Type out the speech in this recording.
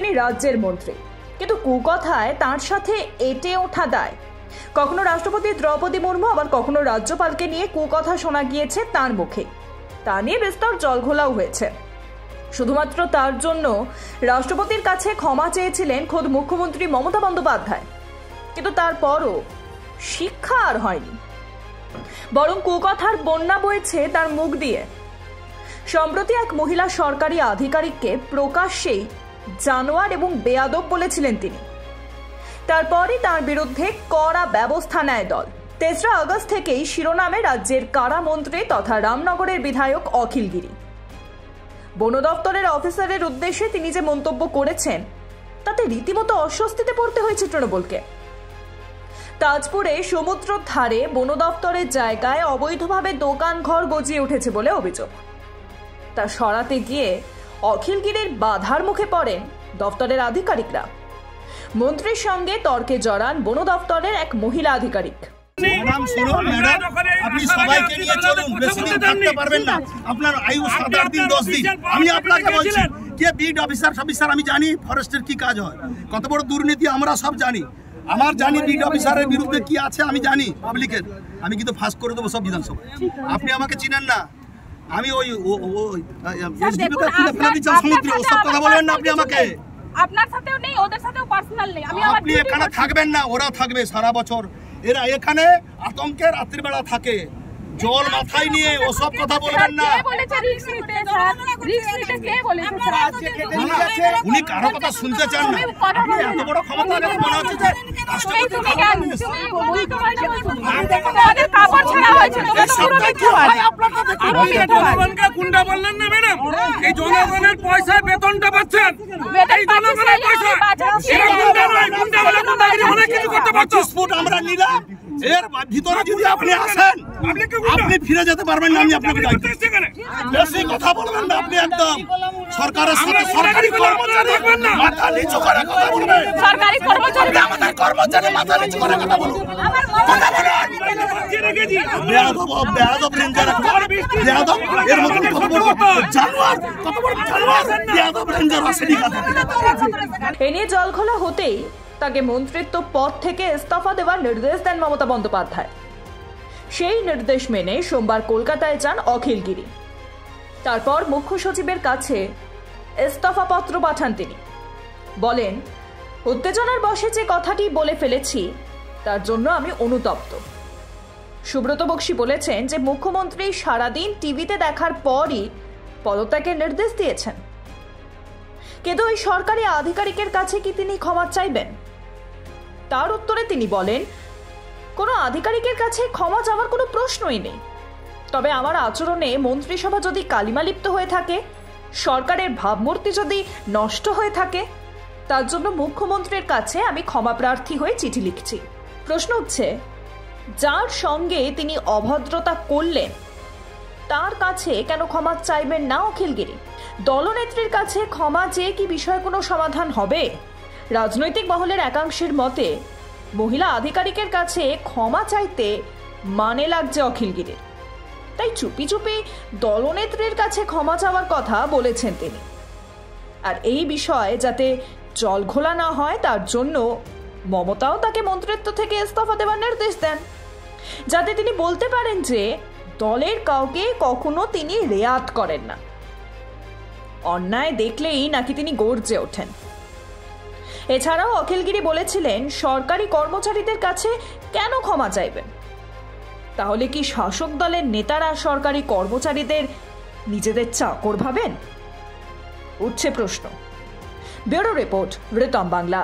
তিনি রাজ্যের মন্ত্রী, কিন্তু কুকথায় তার সাথে এঁটে ওঠা দায়। কখনো রাষ্ট্রপতি দ্রৌপদী মুর্মু, আবার কখনো রাজ্যপালকে নিয়ে কুকথা শোনা গিয়েছে তার মুখে। তা নিয়ে বিস্তর জলঘোলাও হয়েছে। শুধুমাত্র তার জন্য রাষ্ট্রপতির কাছে ক্ষমা চেয়েছিলেন খোদ মুখ্যমন্ত্রী মমতা বন্দ্যোপাধ্যায়, কিন্তু তারপরও শিক্ষা আর হয়নি, বরং কুকথার বন্যা বইছে তার মুখ দিয়ে। সম্প্রতি এক মহিলা সরকারি আধিকারিককে প্রকাশ্যেই জানোয়ার এবং বেয়াদব বলেছিলেন তিনি। তারপরই তার বিরুদ্ধে কড়া ব্যবস্থা নেয় দল। ৩রা আগস্ট থেকেই শিরোনামে রাজ্যের কারামন্ত্রী তথা রামনগরের বিধায়ক অখিল গিরি। বন দপ্তরের অফিসারের উদ্দেশ্যে তিনি যে মন্তব্য করেছেন তাতে রীতিমতো অস্বস্তিতে পড়তে হয়েছে তৃণমূলকে। তাজপুরে সমুদ্রের ধারে বন দপ্তরের জায়গায় অবৈধভাবে দোকান ঘর গজিয়ে উঠেছে বলে অভিযোগ। তা সরাতে গিয়ে অখিল গিরির বাধার মুখে পড়েন দপ্তরের আধিকারিকরা। মন্ত্রীর সঙ্গে তর্কে জড়ান বন দপ্তরের এক মহিলা আধিকারিক। আপনি সবাইকে নিয়ে চলুন, বেশি দিন থাকতে পারবেন না, আপনার আয়ু 7-8 দিন 10 দিন। আমি আপনাকে বলছি কে বিড অফিসার আমি জানি ফরেস্টের কি কাজ হয়, কত বড় দুর্নীতি আমরা সব জানি। আমার জানি বিড অফিসারের বিরুদ্ধে কি আছে আমি জানি পাবলিকের, আমি কিন্তু ফাঁস করে দেবো সব বিধানসভা। আপনি আমাকে চিনেন না, আমি ওই সমুদ্রে ওসব কথা বলবেন না। আপনি আমাকে আপনার সাথেও নেই, ওদের সাথেও পার্সোনাল নেই। আপনি এখানে থাকবেন না, ওরা থাকবে সারা বছর। এরা এখানে আতঙ্কে রাত্রিবেলা থাকে, জল মাথায় নিয়ে ওসব কথা বলবেন না। উনি কারো কথা শুনতে চান না। আপনি এত বড় ক্ষমতা মনে হচ্ছে যে কোনটা বললেন না ম্যাডাম, এই জনগণের পয়সায় বেতনটা পাচ্ছেন, এই জনগণের পয়সা কিছু করতে পারছো। ফুট আমরা নিলাম, এর ভিতরে যদি আপনি আসেন আপনি ফিরে যেতে পারবেন না। আমি আপনাকে বেশি কথা বলবেন না, আপনি একদম সরকারের সাথে সরকারি কর্মচারী মাথা নিচু করে কথা বলবেন। সরকারি কর্মচারী আমাদের কর্মচারী মাথা নিচু করে কথা বলুন। বেয়াদব রেঞ্জার, বেয়াদব এর মতন কত বড় জানোয়ার, কত বড় জানোয়ার বেয়াদব রেঞ্জার আসেনি কথা। এ নিয়ে জলঘোলা হতেই তাকে মন্ত্রিত্ব পদ থেকে ইস্তফা দেওয়ার নির্দেশ দেন মমতা বন্দ্যোপাধ্যায়। সেই নির্দেশ মেনে সোমবার কলকাতায় যান অখিল গিরি। তারপর মুখ্য সচিবের কাছে ইস্তফা পত্র পাঠান তিনি। বলেন, উত্তেজনার বশে যে কথাটি বলে ফেলেছি তার জন্য আমি অনুতপ্ত। সুব্রত বক্সী বলেছেন যে মুখ্যমন্ত্রী সারাদিন টিভিতে দেখার পরই পদত্যাগের নির্দেশ দিয়েছেন, কিন্তু ওই সরকারি আধিকারিকের কাছে কি তিনি ক্ষমা চাইবেন? তার উত্তরে তিনি বলেন, কোনো আধিকারিকের কাছে ক্ষমা চাওয়ার কোনো প্রশ্নই নেই। তবে আমার আচরণে মন্ত্রিসভা যদি কালিমালিপ্ত হয়ে থাকে, সরকারের ভাবমূর্তি যদি নষ্ট হয়ে থাকে, তার জন্য মুখ্যমন্ত্রীর কাছে আমি ক্ষমা প্রার্থী হয়ে চিঠি লিখছি। প্রশ্ন হচ্ছে, যার সঙ্গে তিনি অভদ্রতা করলেন তার কাছে কেন ক্ষমা চাইবেন না অখিল গিরি? দলনেত্রীর কাছে ক্ষমা চেয়ে কি বিষয়ে কোনো সমাধান হবে? রাজনৈতিক মহলের একাংশের মতে মহিলা আধিকারিকের কাছে ক্ষমা চাইতে মানে লাগছে অখিল গিরির, তাই চুপি চুপি দলনেত্রীর কাছে ক্ষমা চাওয়ার কথা বলেছেন তিনি। আর এই বিষয়ে যাতে জলঘোলা না হয় তার জন্য মমতাও তাকে মন্ত্রিত্ব থেকে ইস্তফা দেওয়ার নির্দেশ দেন, যাতে তিনি বলতে পারেন যে দলের কাউকে কখনো তিনি রেয়াত করেন না, অন্যায় দেখলেই নাকি তিনি গর্জে ওঠেন। এছাড়াও অখিল গিরি বলেছিলেন, সরকারি কর্মচারীদের কাছে কেন ক্ষমা চাইবেন? তাহলে কি শাসক দলের নেতারা সরকারি কর্মচারীদের নিজেদের চাকর ভাবেন? উঠছে প্রশ্ন। Bureau report, Ritam Bangla.